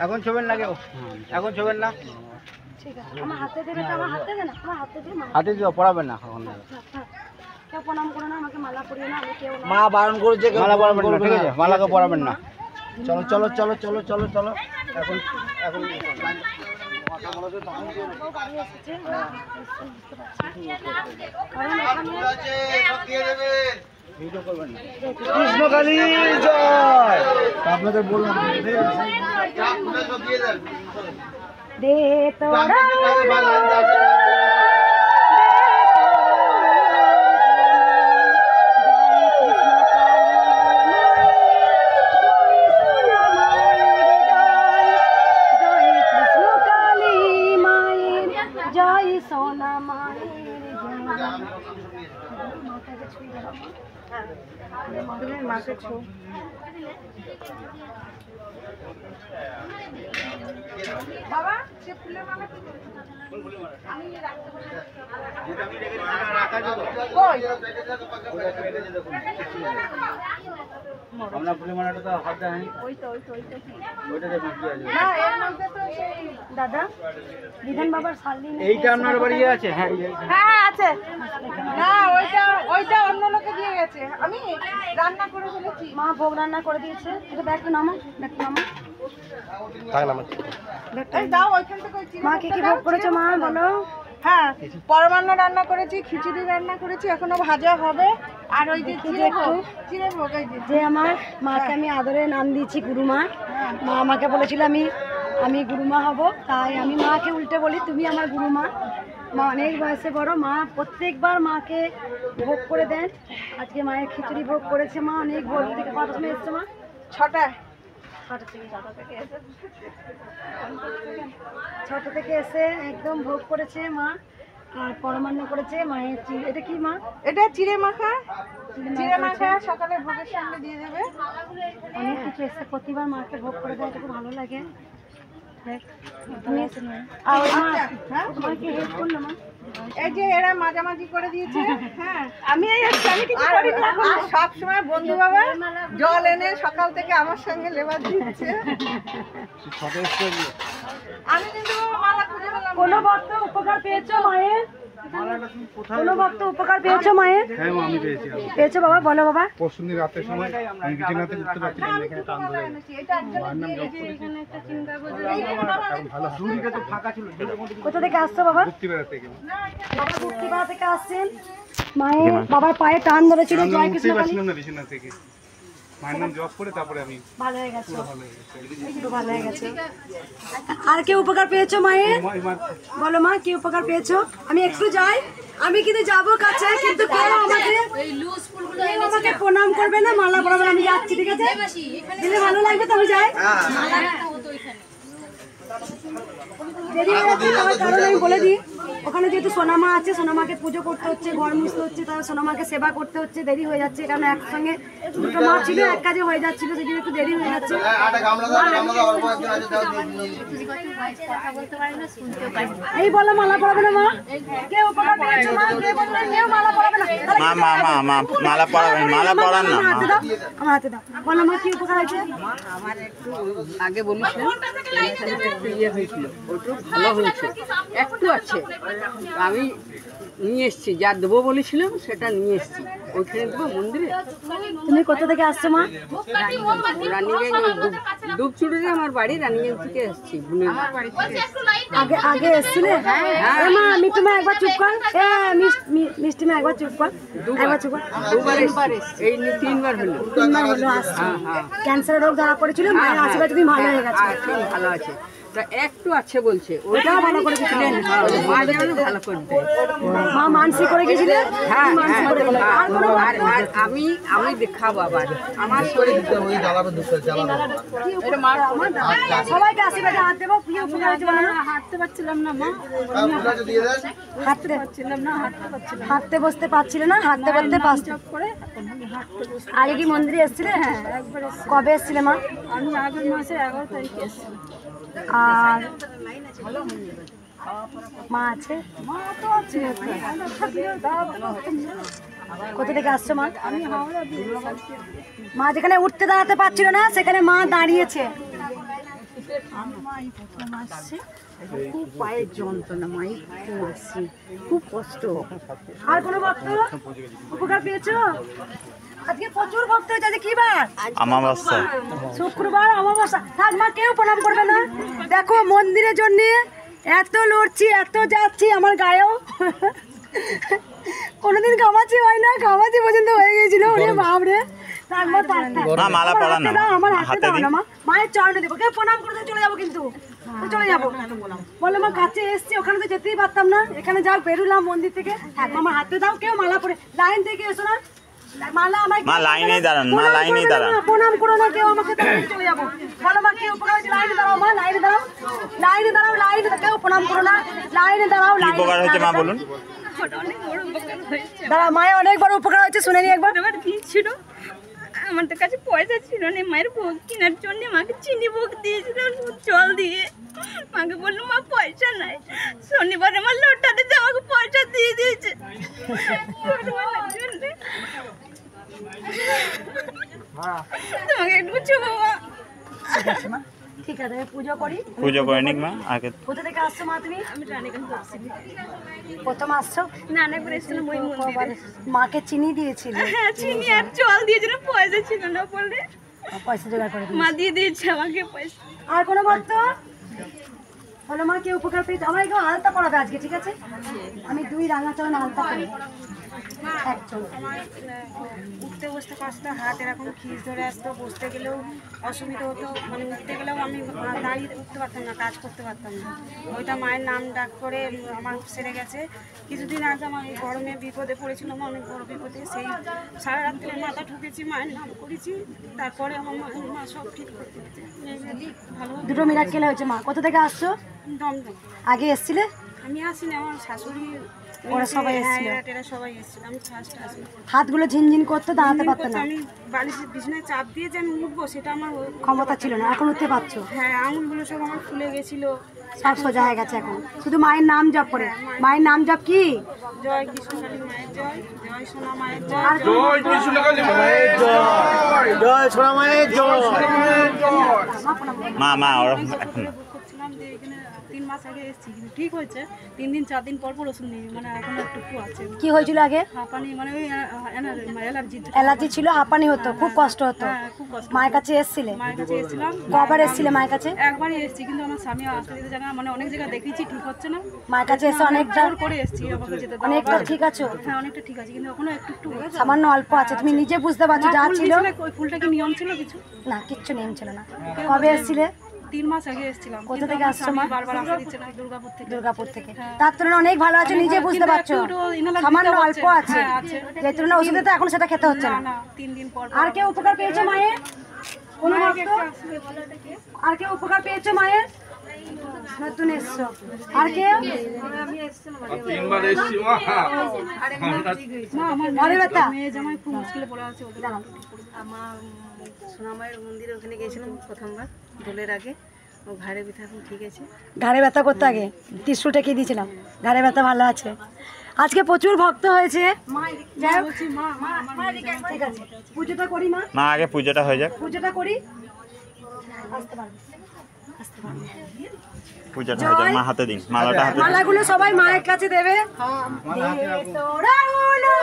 এখন ছবেন না কেউ, এখন ছবেন না। ঠিক আছে, আমার হাতে দেবে তো, আমার হাতে দেন, আমার হাতে দিয়ে হাতে দিও, পড়াবেন না এখন। কেউ প্রণাম করো না, আমাকে মালা পরিয়ে না, আমি কেউ না। মা বারণ করেছে, মালা পরাবেন না, ঠিক আছে? মালাকে পরাবেন না। চলো চলো চলো চলো চলো চলো। এখন এখন কৃষ্ণকালী জয়। আপনাদের বললাম দে তোরা সোনা মায়ের মাকে ছো। বাবা সে ফুলের মালা কি আমি রাখতে পারি? আমরা ফুলের মালাটা তো হাত দেয় ওইটা ওইটা দেখুন কি আছে। না, এর মধ্যে তো সেই দাদা বিধান বাবার শালি এইটা আপনার বাড়ি আছে? হ্যাঁ হ্যাঁ আছে। না ওইটা অন্য লোকে দিয়ে গেছে, আমি রান্না করে ফেলেছি। মা ভোগ রান্না করে দিয়েছে। এটা ব্যাগটা নামো, ব্যাগটা নামো, দাও ওইখান থেকে। মা কি কি ভোগ করেছো মা বলো? হ্যাঁ, পরমান্ন রান্না করেছি, খিচুড়ি রান্না করেছি, এখনো ভাজা হবে। আর ওই যে চিড়ে ভোগ, যে আমার মাকে আমি আদরে নাম দিয়েছি গুরুমা। মা আমাকে বলেছিল আমি গুরুমা হব, তাই আমি মাকে উল্টে বলি তুমি আমার গুরুমা। মা অনেক বয়সে বড়, মা প্রত্যেকবার মাকে ভোগ করে দেন। আজকে মায়ের খিচুড়ি ভোগ করেছে মা, অনেক ভোর থেকে। কটার সময় এসছে মা? 6টায়। 6টা থেকে এসে একদম ভোগ করেছে মা, আর পরমান্ন করেছে মায়ের। এটা কি মা? এটা চিড়ে মাখা সকালে ভোগের সঙ্গে দিয়ে দেবে। অনেক কিছু এসে প্রতিবার মাকে ভোগ করে দেয়, এটা খুব ভালো লাগে। এই যে এরা মাঝামাঝি করে দিয়েছে। হ্যাঁ, আমি সব সময় বন্ধু বাবা জল এনে সকাল থেকে আমার সঙ্গে লেবার দিচ্ছে। আমি কিন্তু কোনো ভক্ত উপকার পেয়েছো মায়ের? কোনো ভক্ত উপকার পেয়েছো মায়ের? হ্যাঁ আমি পেয়েছি। পেয়েছো বাবা? বলো বাবা। পরশুদিন রাতের সময় আমি বিছানাতে উঠতে পারছিলাম না, এখানে টান ধরে কোথা থেকে আসছো বাবা? মুক্তিবেড়া থেকে। বাবা মুক্তিবেড়া থেকে আসছেন। মায়ের বাবার পায়ে টান ধরেছিল, জয় কৃষ্ণ কালী। না বিছানা থেকে মায়ের নাম জপ করে তারপরে আমি ভালো হয়ে গেছে, ভালো হয়ে গেছে। আর কি উপকার পেয়েছো মায়ের? বলো মা, কি উপকার পেয়েছো? আমি একটু যাই, আমি কিন্তু যাবো কাছে, কিন্তু কেউ আমাকে প্রণাম করবে না, মালা পরাবে না। আমি যাচ্ছি, ঠিক আছে? দিলে ভালো লাগবে তো, আমি যাই। দেরি হয়ে যাচ্ছে, আমার কারণ আমি বলে দিই। ওখানে যেহেতু সোনামা আছে, সোনামাকে পুজো করতে হচ্ছে, ঘর মুছতে হচ্ছে, তার সোনামাকে সেবা করতে হচ্ছে, দেরি হয়ে যাচ্ছে। কারণ একসঙ্গে দুটো মা ছিল, এক কাজে হয়ে যাচ্ছিল, সেই জন্য একটু দেরি হয়ে যাচ্ছে। এই বলো মালা পরাবে না মা? কে উপকার পেয়েছো মা? কে বললেন কেউ মালা পরাবে না? মালা পরাবেন, মালা পরান না। আমার হাতে দাও। বলো মা, কি উপকার হয়েছে? আমার একটু আগে বলেছিলাম একটু ইয়ে হয়েছিল, ওটু ভালো হয়েছে, একটু আছে। আমি নিয়ে এসছি, যা দেবো বলেছিলাম সেটা নিয়ে এসছি। ওইখানে দেবো মন্দিরে। তুমি কোথা থেকে আসছো মা? রানীগঞ্জ, দুপচুড়িতে আমার বাড়ি, রানীগঞ্জ থেকে এসছি। আগে এসছিলে? মা মিঠু মা একবার চুপ কর, মিষ্টি মা একবার চুপ কর, একবার চুপ কর। দুবার এসছি, এই 3বার হলো। 3বার হলো আসছে। ক্যান্সার রোগ ধরা পড়েছিল, মায়ের আশীর্বাদে তুমি ভালো হয়ে গেছো। ভালো আছে, একটু আছে বলছে, ওটাও ভালো করে দিয়েছিলেন। মা যেন ভালো করে দেয়। মা মানসি করে গেছিলেন? হ্যাঁ, আর আমি দেখাবো আবার আমার শরীর। সবাইকে আশীর্বাদে হাত দেবো। কি উপকার হয়েছে বলো? হাঁটতে পারছিলাম না মা, হাঁটতে বসতে পারছিল না, হাঁটতে বসতে পারছিল। আগে কি মন্দিরে এসেছিলে? হ্যাঁ, কবে এসেছিলে মা? আমি আগের মাসে 11 তারিখে এসেছি। আর মা আছে? মা তো আছে। কোথা থেকে আসছো মা? আমি হাওড়া। মা যেখানে উঠতে দাঁড়াতে পারছিল না, সেখানে মা দাঁড়িয়েছে। মাই প্রথম আসছে, খুব পায়ের যন্ত্রণা, মাই প্রথম আসছে, খুব কষ্ট। আর কোনো ভক্ত উপকার পেয়েছো? আজকে প্রচুর ভক্ত হয়েছে। আজকে কি বার? আমাবস্যা। শুক্রবার, অমাবস্যা। থাক মা, কেউ প্রণাম করবে না। দেখো মন্দিরের জন্য এত লড়ছি, এত যাচ্ছি, আমার গায়েও কোনোদিন ঘামাচি হয় না, ঘামাচি পর্যন্ত হয়ে গেছিল। ওরে বাপরে। মা মালা পরান না, আমার হাতে হাতে দাও দিন। না মা, মায়ের চরণে দেবো। কেউ প্রণাম করে চলে যাবো, কিন্তু চলে যাবো। বলে মা কাছে এসছি, ওখানে তো যেতেই পারতাম না, এখানে যাও বেরোলাম মন্দির থেকে। আমার হাতে দাও, কেউ মালা পরে লাইন থেকে এসো না। মালা আমায় মা লাইনেই দাঁড়ান, মা লাইনেই দাঁড়ান। প্রণাম করো না কেউ, আমাকে তাড়াতাড়ি চলে যাবো। বলো মা, কেউ উপকার হয়েছে? লাইনে দাঁড়াও মা, লাইনে দাঁড়াও, লাইনে দাঁড়াও, লাইনে কেউ প্রণাম করো না, লাইনে দাঁড়াও। কি উপকার হয়েছে মা বলুন? দাঁড়া, মায়ের অনেক বড় উপকার হয়েছে, শুনে নি একবার। আমার ভিড় ছিল, আমাদের কাছে পয়সা ছিল না মায়ের ভোগ কেনার জন্য। মাকে চিনি ভোগ দিয়েছিল জল দিয়ে। মাকে বললো মা পয়সা নাই, শনিবার আমার লোটটা দিতে আমাকে পয়সা দিয়ে দিয়েছে। তোমাকে একটু ছোবো মা। ঠিক আছে, আমি পুজো করি। পুজো করে নিক মা আগে। কোথা থেকে আসছো মা তুমি? আমি রানীগঞ্জ আসছি, প্রথম আসছো? নানাপুর এসেছিলাম ওই মন্দিরে। মাকে চিনি দিয়েছিলে? হ্যাঁ চিনি আর জল দিয়েছিল, পয়সা ছিল না বলে পয়সা জোগাড় করে দিয়েছিলে। মা দিয়ে দিয়েছে আমাকে পয়সা। আর কোনো ভক্ত? বলো মা, কে উপকার পেয়েছে? আমার একটু আলতা পড়াবে আজকে, ঠিক আছে? আমি 2 রাঙা চরণ আলতা করি। একজন উঠতে বসতে কষ্ট, হাত এরকম খিস ধরে আসতো, বসতে গেলেও অসুবিধা হতো, মানে উঠতে গেলেও আমি দাঁড়িয়ে উঠতে পারতাম না, কাজ করতে পারতাম না। ওইটা মায়ের নাম ডাক করে আমার সেরে গেছে। কিছুদিন আগে আমার এই গরমে বিপদে পড়েছিলাম, অনেক বড় বিপদে। সেই সারা রাত্রে মাথা ঠুকেছি, মায়ের নাম করেছি, তারপরে আমার মা সব ঠিক করে দিয়েছে। ভালো দুটো মিরাক্কেল হয়েছে মা। কোথা থেকে আসছো? দমদম। আগে এসছিলে? আমি আসিনি, আমার শাশুড়ি ওরা সবাই এসেছিল? এরা সবাই এসেছিল, আমি ফার্স্ট আসি। হাতগুলো ঝিনঝিন করতো, দাঁড়াতে পারতো না, আমি বালিশের বিছানায় চাপ দিয়ে যে আমি উঠবো সেটা আমার ক্ষমতা ছিল না। এখন উঠতে পারছো? হ্যাঁ, আঙুলগুলো সব আমার ফুলে গেছিল। সব সোজা হয়ে গেছে এখন। শুধু মায়ের নাম জপ করে। মায়ের নাম জপ কি? জয় কৃষ্ণকালী মায়ের জয়, জয় সোনা মায়ের জয়, আর জয় কৃষ্ণকালী মায়ের জয়, জয় সোনা মায়ের জয়। মা মা ওরকম এখন না। করছিলাম যে এখানে 3 মাস আগে এসেছি, কিন্তু ঠিক হয়েছে। 3 দিন 4 দিন পর পর ওষুধ নিই, মানে এখন একটু আছে। কি হয়েছিল আগে? হাঁপানি, মানে ওই অ্যালার্জি। অ্যালার্জি ছিল, হাঁপানি হতো, খুব কষ্ট হতো। হ্যাঁ, খুব কষ্ট। মায়ের কাছে এসছিলে? মায়ের কাছে এসেছিলাম, কবার এসছিলে মায়ের কাছে? একবারই এসেছি, কিন্তু আমার স্বামী আসতে দিতে জানা, মানে অনেক জায়গায় দেখিয়েছি, ঠিক হচ্ছে না। মায়ের কাছে এসে অনেকটা জোর করে এসেছি আমাকে যেতে দাও। অনেকটা ঠিক আছো? হ্যাঁ, অনেকটা ঠিক আছে, কিন্তু এখনো একটু হচ্ছে। সামান্য অল্প আছে, তুমি নিজে বুঝতে পারছো যা ছিল। ওই ফুলটা কি নিয়ম ছিল কিছু? না, কিচ্ছু নেম ছিল না। কবে এসছিলে? 3 মাস আগে এসেছিলাম। কোথা থেকে আসছো মা? বারবার আসতে দিচ্ছে না, দুর্গাপুর থেকে। দুর্গাপুর থেকে। তার তুলনায় অনেক ভালো আছো, নিজে বুঝতে পারছো। সামান্য অল্প আছে, যে তুলনায় ওষুধে তো এখন সেটা খেতে হচ্ছে না। না, 3 দিন পর আর কেউ উপকার পেয়েছো মায়ের? কোনো ভক্ত? আর কেউ উপকার পেয়েছো মায়ের? নতুন এসছো। আর কেউ? ঘরে ব্যথা? মেয়ে জামাই খুব মুশকিলে পড়ে আছে ওদের। আমার সোনামায়ের মন্দিরে ওখানে গিয়েছিলাম প্রথমবার দোলের আগে। ও ঘাড়ে ব্যথা এখন ঠিক আছে। ঘাড়ে ব্যথা করতে আগে টিস্যু টেকে দিয়েছিলাম, ঘাড়ে ব্যথা ভালো আছে। আজকে প্রচুর ভক্ত হয়েছে। যাই হোক, ঠিক আছে, পুজোটা করি মা। মা আগে পুজোটা হয়ে যাক। পুজোটা করি। আসতে পারবে, আসতে পারবে। পুজোটা হয়ে যাক, মা হাতে দিন, মালাটা হাতে দিন। মালাগুলো সবাই মায়ের কাছে দেবে। তোরা হলো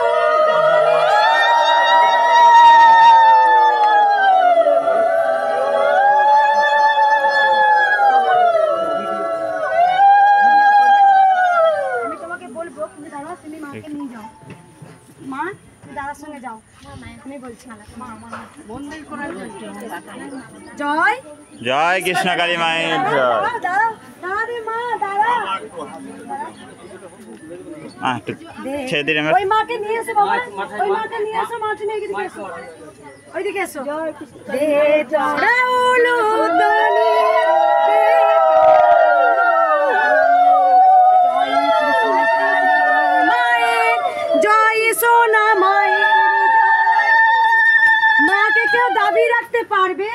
আমি তোমাকে বলবো, তুমি দাঁড়া, তুমি মাকে নিয়ে যাও। মা, তুমি দাদার সঙ্গে যাও, আমি বলছি। জয় জয় কৃষ্ণকালী মায়ের জয়। দাঁড়াও, দাঁড়া রে মা, দাঁড়া। মা একটু ছেড়ে দিন। ওই মাকে নিয়ে এসো বাবা, ওই মাকে নিয়ে এসো, মা তুমি এদিকে এসো, ওইদিকে এসো। দে তোরা উলু দনি, জয় সোনা মায়ের জয়। মাকে কেউ দাবি রাখতে পারবে?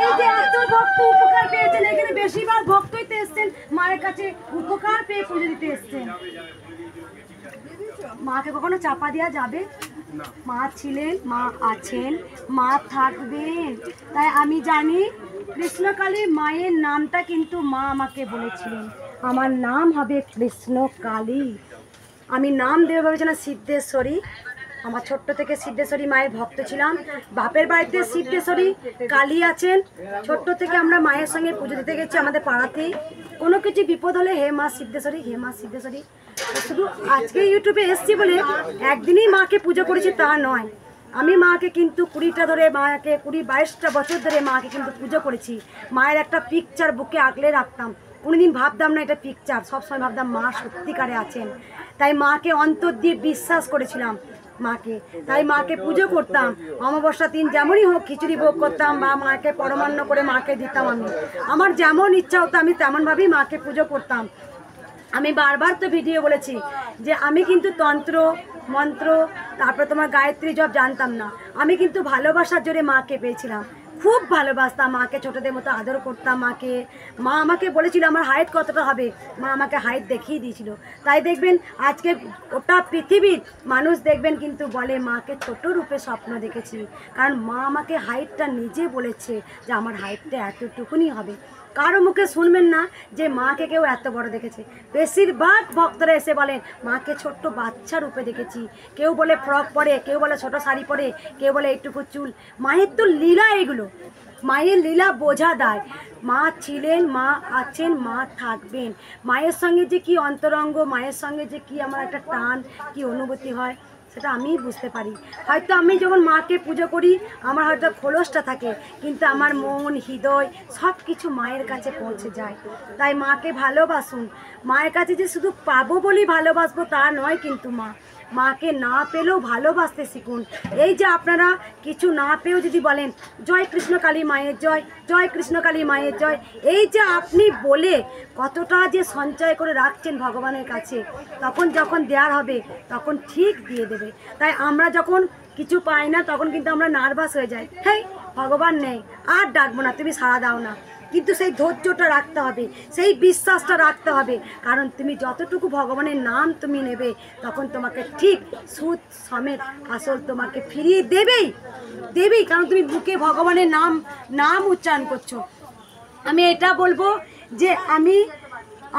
এই যে এত ভক্ত উপকার পেয়েছেন, এখানে বেশিরভাগ ভক্তই তো এসছেন মায়ের কাছে উপকার পেয়ে পুজো দিতে এসছেন। মাকে কখনো চাপা দেওয়া যাবে? মা ছিলেন, মা আছেন, মা থাকবেন। তাই আমি জানি কৃষ্ণকালী মায়ের নামটা কিন্তু মা আমাকে বলেছিলেন, আমার নাম হবে কৃষ্ণকালী। আমি নাম দেবে ভেবেছিলাম সিদ্ধেশ্বরী। আমার ছোট্ট থেকে সিদ্ধেশ্বরী মায়ের ভক্ত ছিলাম। বাপের বাড়িতে সিদ্ধেশ্বরী কালী আছেন। ছোট্ট থেকে আমরা মায়ের সঙ্গে পুজো দিতে গেছি আমাদের পাড়াতেই। কোনো কিছু বিপদ হলে হে মা সিদ্ধেশ্বরী, হে মা সিদ্ধেশ্বরী। শুধু আজকে ইউটিউবে এসছি বলে একদিনই মাকে পুজো করেছি তা নয়, আমি মাকে কিন্তু 20টা ধরে মাকে 20-22টা বছর ধরে মাকে কিন্তু পুজো করেছি। মায়ের একটা পিকচার বুকে আগলে রাখতাম, কোনোদিন ভাবতাম না এটা পিকচার, সবসময় ভাবতাম মা সত্যিকারে আছেন। তাই মাকে অন্তর দিয়ে বিশ্বাস করেছিলাম মাকে, তাই মাকে পুজো করতাম। অমাবস্যা দিন যেমনই হোক খিচুড়ি ভোগ করতাম বা মাকে পরমান্ন করে মাকে দিতাম। আমি আমার যেমন ইচ্ছা হতো আমি তেমনভাবেই মাকে পুজো করতাম। আমি বারবার তো ভিডিও বলেছি যে আমি কিন্তু তন্ত্র মন্ত্র তারপরে তোমার গায়ত্রী জপ জানতাম না। আমি কিন্তু ভালোবাসার জোরে মাকে পেয়েছিলাম, খুব ভালোবাসতাম মাকে, ছোটদের মতো আদর করতাম মাকে। মা আমাকে বলেছিল আমার হাইট কতটা হবে, মা আমাকে হাইট দেখিয়ে দিয়েছিল। তাই দেখবেন আজকে ওটা পৃথিবীর মানুষ দেখবেন কিন্তু বলে মাকে ছোট রূপে স্বপ্ন দেখেছি, কারণ মা আমাকে হাইটটা নিজে বলেছে যে আমার হাইটটা এতটুকুনি হবে। কারো মুখে শুনবেন না যে মাকে কেউ এত বড় দেখেছে। বেশিরভাগ ভক্তরা এসে বলেন মাকে ছোট্ট বাচ্চা রূপে দেখেছি। কেউ বলে ফ্রক পরে, কেউ বলে ছোট শাড়ি পরে, কেউ বলে এইটুকু চুল। মায়ের তো লীলা এগুলো, মায়ের লীলা বোঝা দেয়। মা ছিলেন, মা আছেন, মা থাকবেন। মায়ের সঙ্গে যে কি অন্তরঙ্গ, মায়ের সঙ্গে যে কি আমার একটা টান, কি অনুভূতি হয় সেটা আমিই বুঝতে পারি। হয়তো আমি যখন মাকে পুজো করি আমার হয়তো খোলসটা থাকে, কিন্তু আমার মন হৃদয় সব কিছু মায়ের কাছে পৌঁছে যায়। তাই মাকে ভালোবাসুন। মায়ের কাছে যে শুধু পাবো বলেই ভালোবাসবো তা নয়, কিন্তু মাকে না পেলেও ভালোবাসতে শিখুন। এই যে আপনারা কিছু না পেয়েও যদি বলেন জয় কৃষ্ণকালী মায়ের জয়, জয় কৃষ্ণকালী মায়ের জয়, এই যে আপনি বলে কতটা যে সঞ্চয় করে রাখছেন ভগবানের কাছে, তখন যখন দেওয়ার হবে তখন ঠিক দিয়ে দেবে। তাই আমরা যখন কিছু পাই না তখন কিন্তু আমরা নার্ভাস হয়ে যাই, হ্যাঁ ভগবান নেই আর ডাকবো না, তুমি সাড়া দাও না। কিন্তু সেই ধৈর্যটা রাখতে হবে, সেই বিশ্বাসটা রাখতে হবে, কারণ তুমি যতটুকু ভগবানের নাম তুমি নেবে তখন তোমাকে ঠিক সুদ সমেত আসল তোমাকে ফিরিয়ে দেবেই, কারণ তুমি বুকে ভগবানের নাম উচ্চারণ করছো। আমি এটা বলবো যে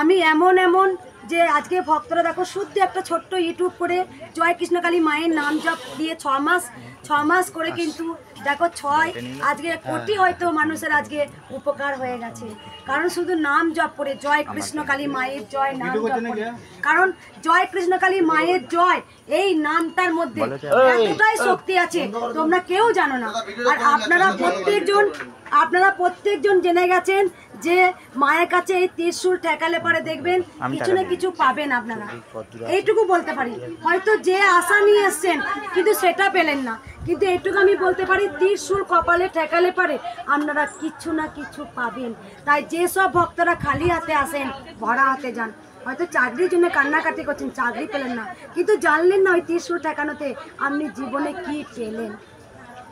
আমি এমন যে আজকে ভক্তরা দেখো শুদ্ধ একটা ছোট্ট ইউটিউব করে জয় কৃষ্ণকালী মায়ের নাম জপ দিয়ে 6 মাস করে কিন্তু দেখো 6 আজকে কোটি হয়তো মানুষের আজকে উপকার হয়ে গেছে, কারণ শুধু নাম জপ করে জয় কৃষ্ণকালী মায়ের জয় নাম জপ করে। কারণ জয় কৃষ্ণকালী মায়ের জয় এই নামটার মধ্যে এতটাই শক্তি আছে তোমরা কেউ জানো না। আর আপনারা প্রত্যেকজন জেনে গেছেন যে মায়ের কাছে এই ত্রিশূল ঠেকালে পরে দেখবেন কিছু না কিছু পাবেন আপনারা, এইটুকু বলতে পারি। হয়তো যে আশা নিয়ে এসছেন কিন্তু সেটা পেলেন না, কিন্তু এইটুকু আমি বলতে পারি ত্রিশূল কপালে ঠেকালে পারে আপনারা কিছু না কিছু পাবেন। তাই যেসব ভক্তরা খালি হাতে আসেন ভরা হাতে যান। হয়তো চাকরির জন্য কান্নাকাটি করছেন, চাকরি পেলেন না, কিন্তু জানলেন না ওই ত্রিশূল ঠেকানোতে আপনি জীবনে কি পেলেন।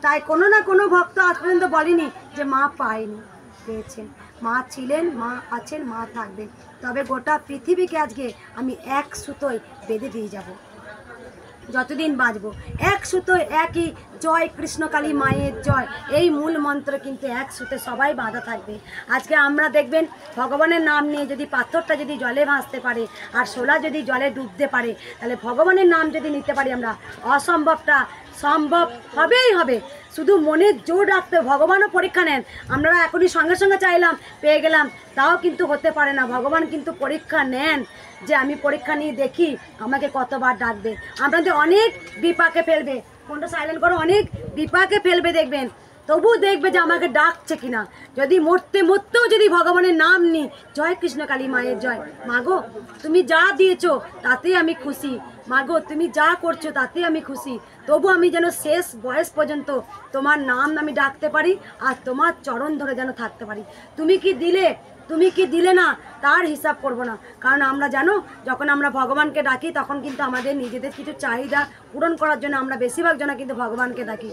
তাই কোনো না কোনো ভক্ত আজ পর্যন্ত বলেনি যে মা পায়নি, পেয়েছেন। মা ছিলেন, মা আছেন, মা থাকবেন। তবে গোটা পৃথিবীকে আজকে আমি এক সুতোয় বেঁধে দিয়ে যাব, যতদিন বাঁচবো এক সুতোয় একই জয় কৃষ্ণকালী মায়ের জয়, এই মূল মন্ত্র কিন্তু এক সুতে সবাই বাঁধা থাকবে। আজকে আমরা দেখবেন ভগবানের নাম নিয়ে যদি পাথরটা যদি জলে ভাসতে পারে আর শোলা যদি জলে ডুবতে পারে, তাহলে ভগবানের নাম যদি নিতে পারি আমরা, অসম্ভবটা সম্ভব হবেই হবে। শুধু মনের জোর রাখতে, ভগবানও পরীক্ষা নেন। আমরা এখনই সঙ্গে সঙ্গে চাইলাম পেয়ে গেলাম, তাও কিন্তু হতে পারে না। ভগবান কিন্তু পরীক্ষা নেন যে আমি পরীক্ষা নিয়ে দেখি আমাকে কতবার ডাকবে। আপনাদের অনেক বিপাকে ফেলবে, ফোনটা সাইলেন্ট করো, অনেক বিপাকে ফেলবে দেখবেন, তবু দেখবে যে আমাকে ডাকছে কিনা। যদি মরতেও যদি ভগবানের নাম নিই জয় কৃষ্ণকালী মায়ের জয়, মাগো তুমি যা দিয়েছো তাতেই আমি খুশি, মাগো তুমি যা করছো তাতে আমি খুশি, তবু আমি যেন শেষ বয়স পর্যন্ত তোমার নাম আমি ডাকতে পারি আর তোমার চরণ ধরে যেন থাকতে পারি। তুমি কি দিলে না তার হিসাব করব না। কারণ আমরা জানো যখন আমরা ভগবানকে ডাকি তখন কিন্তু আমাদের নিজেদের কিছু চাহিদা পূরণ করার জন্য আমরা বেশিরভাগ জন কিন্তু ভগবানকে ডাকি।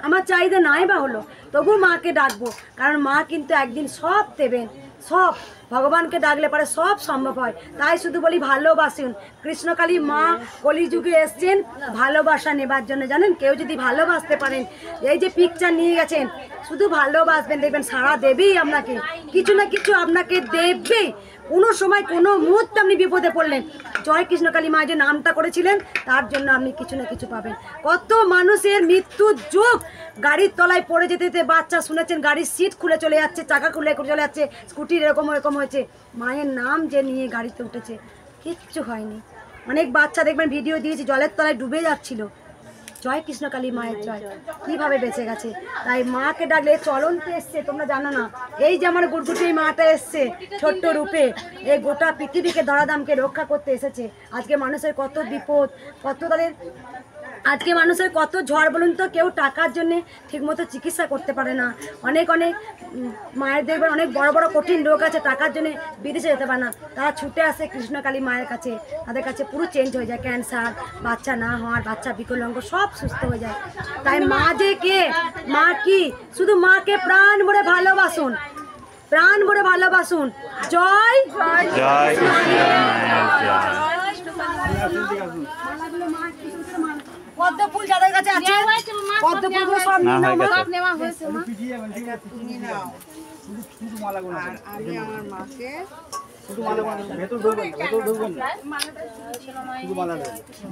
আমার চাহিদা নাই বা হলো তবু মাকে ডাকবো, কারণ মা কিন্তু একদিন সব দেবেন, সব ভগবানকে ডাকলে পারে সব সম্ভব হয়। তাই শুধু বলি ভালোবাসুন। কৃষ্ণকালী মা কলিযুগে এসছেন ভালোবাসা নেবার জন্য, জানেন? কেউ যদি ভালোবাসতে পারেন, এই যে পিকচার নিয়ে গেছেন, শুধু ভালোবাসবেন, দেখবেন সারা দেবেই আপনাকে, কিছু না কিছু আপনাকে দেবেই। কোনো সময় কোনো মুহূর্তে আপনি বিপদে পড়লেন, জয় কৃষ্ণকালী মা যে নামটা করেছিলেন, তার জন্য আপনি কিছু না কিছু পাবেন। কত মানুষের মৃত্যুর যুগ, গাড়ির তলায় পড়ে যেতে যেতে বাচ্চা শুনেছেন গাড়ির সিট খুলে চলে যাচ্ছে, চাকা খুলে চলে যাচ্ছে, স্কুটির এরকম হয়েছে, মায়ের নাম যে নিয়ে গাড়িতে উঠেছে, কিচ্ছু হয়নি। অনেক বাচ্চা দেখবেন ভিডিও দিয়েছি, জলের তলায় ডুবে যাচ্ছিল, জয় কৃষ্ণকালী মায়ের জয়, কিভাবে বেঁচে গেছে। তাই মাকে ডাকলে চলন্ত এসছে, তোমরা জানো না, এই যে আমার গুড়গুটি মাটা এসছে ছোট্ট রূপে, এই গোটা পৃথিবীকে ধরাধামকে রক্ষা করতে এসেছে। আজকে মানুষের কত বিপদ, কত তাদের আজকে মানুষের কত ঝড় বলুন তো, কেউ টাকার জন্যে ঠিকমতো চিকিৎসা করতে পারে না। অনেক মায়ের দেখবেন অনেক বড় বড় কঠিন রোগ আছে, টাকার জন্যে বিদেশে যেতে পারে না, তারা ছুটে আসে কৃষ্ণকালী মায়ের কাছে, তাদের কাছে পুরো চেঞ্জ হয়ে যায়, ক্যান্সার, বাচ্চা না হওয়ার, বাচ্চা বিকলাঙ্গ সব সুস্থ হয়ে যায়। তাই মা যে কে, মা কি, শুধু মাকে প্রাণ ভরে ভালোবাসুন, প্রাণ ভরে ভালোবাসুন। জয় জয় পদ্ম ফুল যাদের কাছে আছে, পদ্ম ফুলগুলো সব না হয়ে গেছে। নেওয়া হয়েছে মা। শুধু মালাগুলো আমি আমার মাকে শুধু মালাগুলো ভেতর ঢুকবেন, ভেতর ঢুকবেন না, শুধু মালা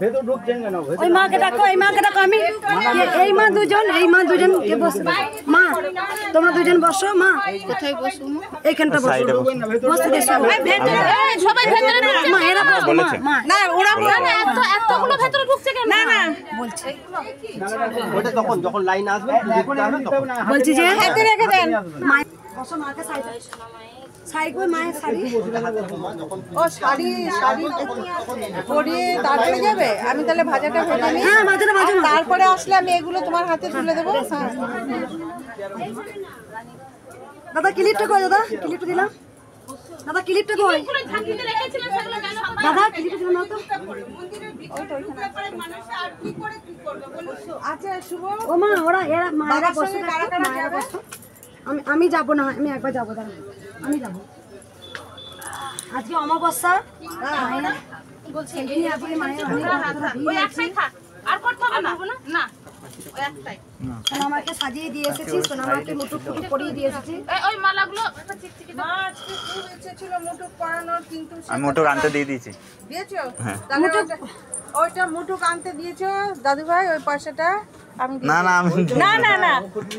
ভেতর ঢুকছেন কেন? ওই মাকে ডাকো, এই মাকে ডাকো। আমি এই মা দুজন কে বসে, মা তোমরা দুজন বসো। মা কোথায় বসো? এইখানটা বসো, সাইডে বসো। বসতে দেশো। সবাই ভেতরে ঢুকছে, মা এরা বসো, বলেছে। মা না ওরা এতগুলো ভেতরে ঢুকছে কেন? না না বলছি, ওটা যখন লাইন আসবে বলছি যে হাতে রেখে দেন। মা বসো, মাকে সাইড সাইড মায়ের শাড়ি, ও শাড়ি পরিয়ে তারপরে যাবে। আমি তাহলে ভাজাটা ভেজে নিই, হ্যাঁ ভাজা ভাজা, তারপরে আসলে আমি এগুলো তোমার হাতে তুলে দেবো। দাদা ক্লিপটা কই, দাদা ক্লিপটা দিলাম, দাদা ক্লিপটা কই, দাদা ক্লিপটা দিলাম না তো। আচ্ছা শুভ, ও মা ওরা এরা মায়েরা বসে, মায়েরা বসো। আমি যাবো না, আমি একবার যাবো, দাঁড়া আমি যাবো। আজকে অমাবস্যা, মায়েরা বলছে আজকে মায়ের অনেক ভিড় আছে। সোনামাকে সাজিয়ে দিয়ে এসেছি, সোনামাকে মুটুক ফুটুক করিয়ে দিয়ে এসেছি। মুটুক পরানোর, কিন্তু আমি মুটুক আনতে দিয়ে দিয়েছি। দিয়েছো? হ্যাঁ। তাহলে ওইটা মুটুক আনতে দিয়েছো দাদু ভাই, ওই পয়সাটা আমি না না আমি না না না আমি বলছি।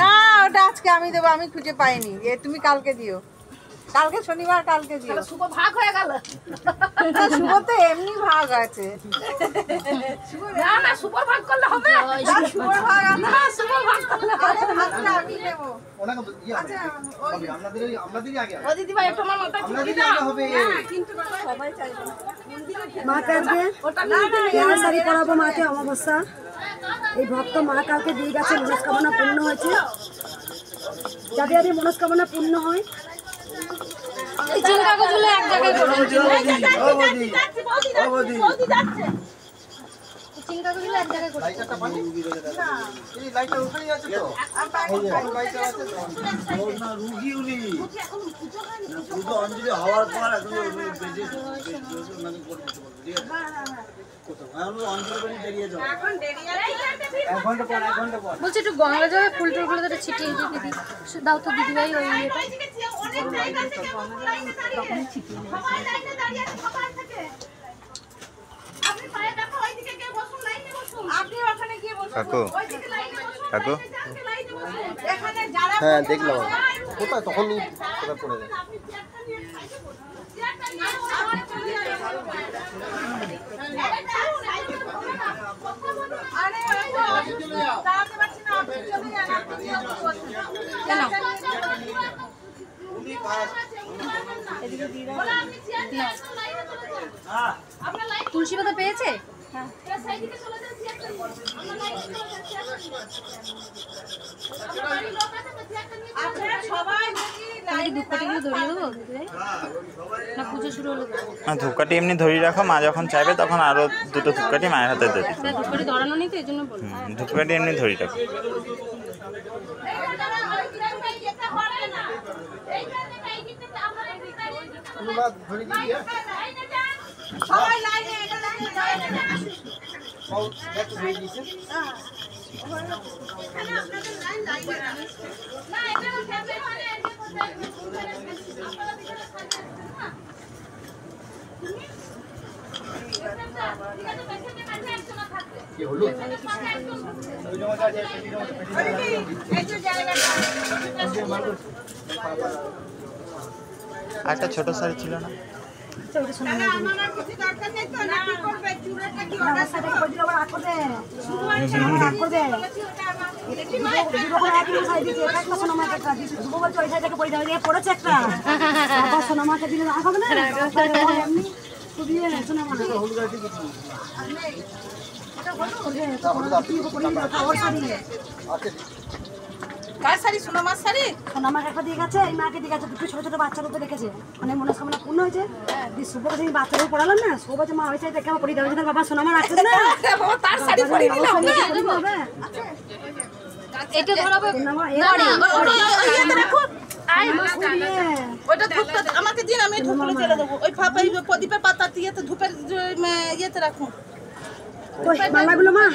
না, ওটা আজকে আমি দেবো, আমি খুঁজে পাইনি। তুমি কালকে দিও, কালকে শনিবার, কালকে দিও। শুভ ভাগ হয়ে গেল। শুভ তো এমনি ভাগ আছে, না না শুভ ভাগ করলে হবে না, শুভ ভাগ আছে না, শুভ ভাগ করলে হবে, ভাগটা আমি দেব। আচ্ছা আপনাদেরই আগে ও দিদি ভাই একটু আমার মাথা ঠিক দাও হবে, কিন্তু সবাই চাইবে না। মাকে আজকে লাল শাড়ি পরাবো মাকে, অমাবস্যা। এই ভক্ত মা কালকে দিয়ে গেছে, মনস্কামনা পূর্ণ হয়েছে। যাদের যাদের মনস্কামনা পূর্ণ হয়, বলছি একটু গঙ্গা জলে ফুল টুলগুলো তো ছিটিয়ে দিদি দাও তো দিদিভাই, ওই ইয়েটা কাকু কাকু হ্যাঁ দেখলাম কোথায়, তখনই কোথায় পড়ে যায়। তুলসী পাতা পেয়েছে? ধূপকাঠিগুলো ধরিয়ে দেবো না, পুজো শুরু হলো? না ধূপকাঠি এমনি ধরিয়ে রাখো, মা যখন চাইবে তখন আরো দুটো ধূপকাঠি মায়ের হাতে দেবে। ধূপকাঠি ধরানো নেই তো এই জন্য বলবো। ধূপকাঠি এমনি ধরিয়ে রাখো। সবাই লাইনে এখানে একটা ছোট শাড়ি ছিল না? কার শাড়ি? সোনামার শাড়ি? সোনামাকে একটা দিয়ে গেছে, এই মাকে দিয়ে গেছে, দুটো ছোট ছোট বাচ্চার উপরে রেখেছে, মানে মনস্কামনা পূর্ণ হয়েছে। দিয়ে শুভকে যেই বাচ্চাদের পড়ালাম না, শুভ বলছে মা ওই শাড়ি দেখে আমার পরিয়ে দেওয়া হয়েছে, বাবা সোনামা রাখছে না তার শাড়ি পরিয়ে দিলাম এটা ধরাবে ওটা ধূপটা আমাকে দিন, আমি ধূপগুলো জ্বেলে দেবো। ওই ফাঁপাই প্রদীপের পাতা ইয়েতে ধূপের ইয়েতে রাখুন। মালাগুলো মা,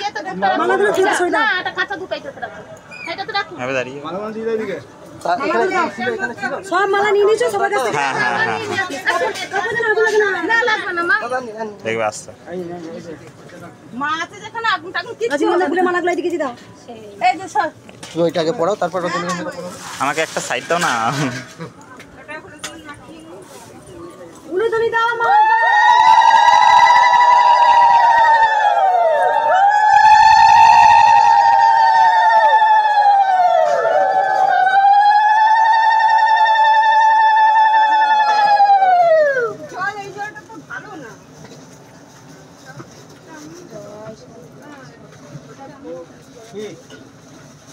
মালাগুলো ছিল সই দাও। এটা কাঁচা দুপাইতে রাখো, এটা তো রাখো। হবে দাঁড়িয়ে। সব মালা নিয়ে নিয়েছো সবার কাছ থেকে? হ্যাঁ হ্যাঁ হ্যাঁ, না লাগবে না মা। দেখবে আসতে। মা আছে যেখানে আগুন টাগুন কি রাজীবনগুলো মালাগুলো এদিকে দিয়ে দাও। এই যে সব ওইটাকে পড়াও, তারপর আমাকে একটা সাইড দাও না। উলুধনি দাও মা।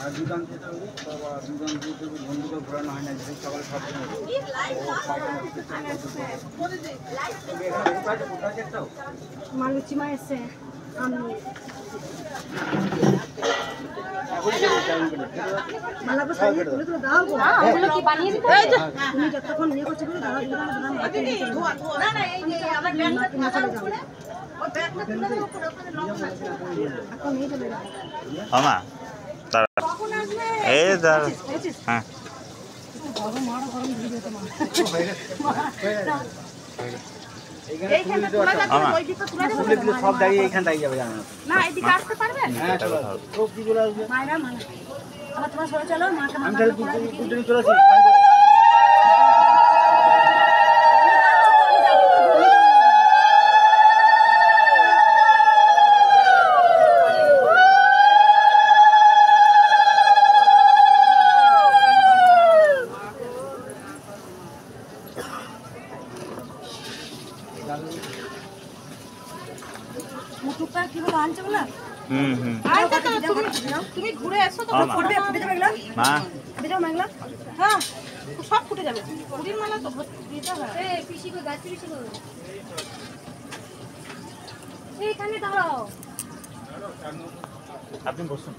আর দুদান যেটা হলো বাবা, দুদান দিয়ে বন্ধুকে ঘোরানো হয় না, সকালে সব মালুচি মা এসছে, আমি মালাগুলো সাজিয়ে তুলে তুলে দাও গো। ওগুলো কি বানিয়ে দিতে? তুমি যতক্ষণ ইয়ে করছো করে দাও, না না এই যে আমার ব্যাগটা চলে যাও। ওই ব্যাগটা তুলে দেবো পুরো ওখানে লক আছে। এখন নিয়ে চলে যাও। আমা দাঁড়া, এই দাঁড়া। হ্যাঁ এইখানে তোলা যাচ্ছে না, ওই দিকে তোলা যাবে না। সব দাঁড়িয়ে এইখানে দাঁড়িয়ে যাবে জানো না এদিকে আসতে পারবেন? হ্যাঁ চলো, সব কি চলে আসবে। মায়েরা মালা আবার তোমার সরে চলো, মাকে আমি মালা তাহলে পড়া দুটো চলে আসি। মুটুকটা কি বলে আনছে বলে? হুম হুম। তুমি ঘুরে এসো তো। আমা ফুটবে, ফুটে যাবে এগুলো, মা ফুটে যাবে এগুলো। হ্যাঁ সব ফুটে যাবে। পুরীর মালা তো দিতে হবে। এই পিসি কো গাছ পিসি কো। এইখানে দাঁড়াও। আপনি বসুন।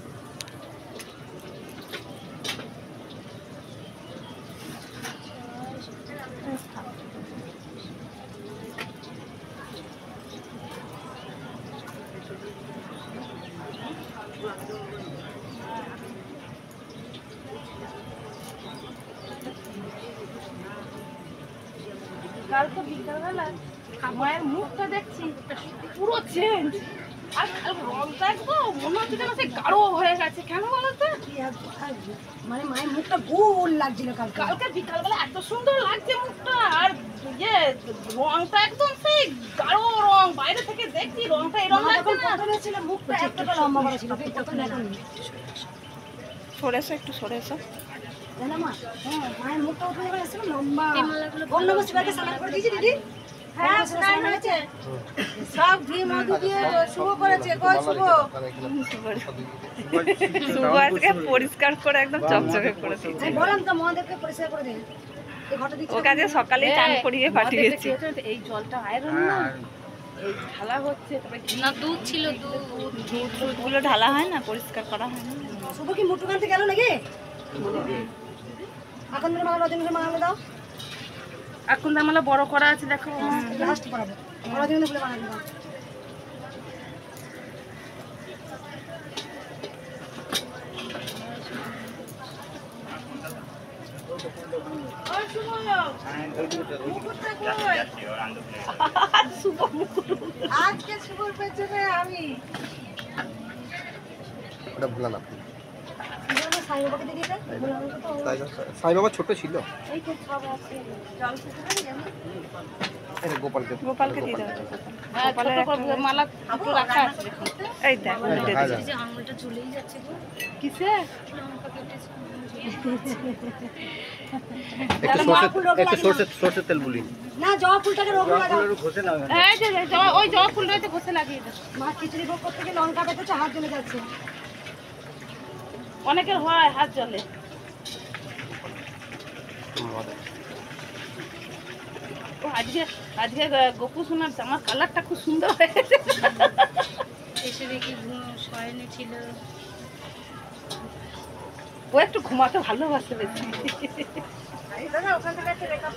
কালকে বিকালবেলা মায়ের মুখটা দেখছি পুরো চেঞ্জ, আর রংটা একদম মনে হচ্ছে যেন সে গাঢ় হয়ে গেছে। কেন বলো তো? মানে মায়ের মুখটা গোল লাগছিল কালকে। কালকে বিকালবেলা এত সুন্দর লাগছে মুখটা, আর ইয়ে রংটা একদম সেই গাঢ় রং, বাইরে থেকে দেখছি রংটা এরকম লাগছে না। প্রথমে ছিল মুখটা এতটা লম্বা বড় ছিল, কত দেখানি সরে এসো, একটু সরে এসো। জানো মা? হ্যাঁ, মায়ের মুখটা উঠে যাবে এসে লম্বা। ওম নমঃ শিবায়কে স্নান করে দিয়েছি দিদি? হ্যাঁ স্নান হয়েছে, সব ঘি মধু দিয়ে শুভ করেছে। কই শুভ? শুভ আজকে পরিষ্কার করে একদম চকচকে করে দিয়েছে। আমি বললাম তো মহাদেবকে পরিষ্কার করে দিন, এই ঘটা দিচ্ছি। ও কাজে সকালেই চান করিয়ে পাঠিয়েছি। এই জলটা আয়রন না, এই ঢালা হচ্ছে। তবে না দুধ ছিল, দুধ দুধগুলো ঢালা হয় না, পরিষ্কার করা হয় না। শুভ কি মুটু কানতে গেল নাকি? এখন ধরে মালা রজনীকে মালা দাও। আর কুন্দামালা বড় করা আছে দেখো, লাস্ট বানাবো, বড় দিন বলে বানাবো। আজকে শুভর পেছনে আমি ওটা ভুলা না। সাইবাবাকে দিয়ে দিতে সাই বাবা ছোট ছিল। এই তো সব আছে, জল খেতে পারি আমি। গোপালকে দিয়ে দাও। গোপালের মালা একটু রাখা আছে দেখুন। এই দেখ যে আঙুলটা চলেই যাচ্ছে গো, কিসে লঙ্কা কেটেছে। একটু সরষের তেল বলি না, জবা ফুলটাকে রোগ লাগাও। ঘষে না এই যে ওই জবা ফুল রয়েছে ঘষে লাগিয়ে দাও। মা খিচুড়ি ভোগ করতে গিয়ে লঙ্কা পেতেছে, হাত জ্বলে যাচ্ছে। অনেকের হয় হাত জ্বলে। ও আজকে আজকে গোপু সোনার জামার কালারটা খুব সুন্দর হয়েছে। এসে দেখি শয়নে ছিল। ও একটু ঘুমাতে ভালোবাসে বেশি। ওখান থেকে একটা রেখা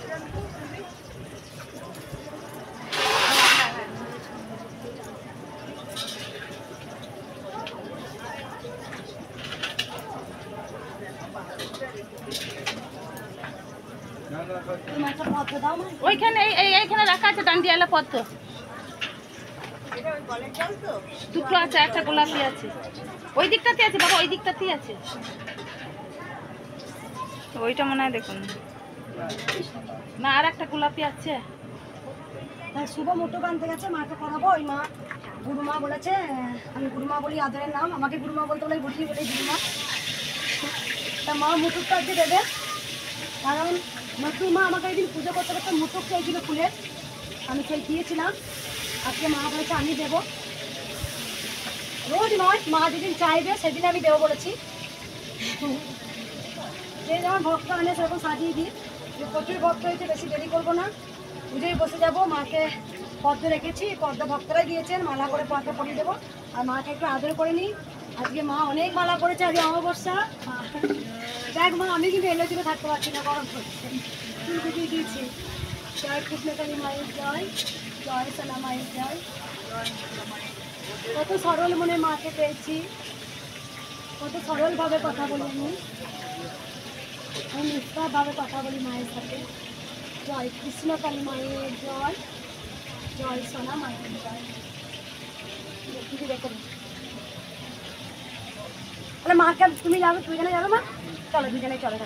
ওইখানে এইখানে রাখা আছে ডান্ডিয়ালা পদ্ম, দুটো আছে, একটা গোলাপি আছে, ওই দিকটাতে আছে বাবা, ওই দিকটাতেই আছে। ওইটা মনে হয় দেখুন না, আর একটা গোলাপি আছে। শুভ মোটো বানতে গেছে, মাকে পড়াবো। ওই মা গুরুমা বলেছে, আমি গুরুমা বলি আদরের নাম, আমাকে গুরুমা বলতে বলে বুঝিয়ে বলে গুরুমা। তা মা মুটুকটা আজকে দেবে, কারণ নতুন মা আমাকে একদিন পুজো করতে করতে মুটুক চাইছিল ফুলের, আমি সেই দিয়েছিলাম। আজকে মা বলেছে আমি দেবো, রোজ নয়, মা যেদিন চাইবে সেদিন আমি দেবো বলেছি। যে যেমন ভক্ত আনে সেরকম সাজিয়ে দিই। প্রচুর ভক্ত হয়েছে, বেশি দেরি করবো না, পুজোয় বসে যাবো। মাকে পদ্ম রেখেছি, পদ্ম ভক্তরাই দিয়েছেন, মালা করে পদ্ম পরিয়ে দেবো। আর মাকে একটু আদর করে নিই। আজকে মা অনেক মালা করেছে, আজকে অমাবস্যা। দেখ মা, আমি কিন্তু এলো দিকে থাকতে পারছি না, গরম করছে, চুল কুচিয়ে দিয়েছি। জয় কৃষ্ণকালী মায়ের জয়, জয় সোনা মায়ের জয়। কত সরল মনে মাকে পেয়েছি, কত সরলভাবে কথা বলি আমি নিষ্ঠাভাবে কথা বলি মায়ের সাথে। জয় কৃষ্ণকালী মায়ের জয়, জয় সোনা মায়ের জয়। তাহলে মাকে তুমি যাবে, তুই জানে যাবে মা, চলো দুজনে চলো।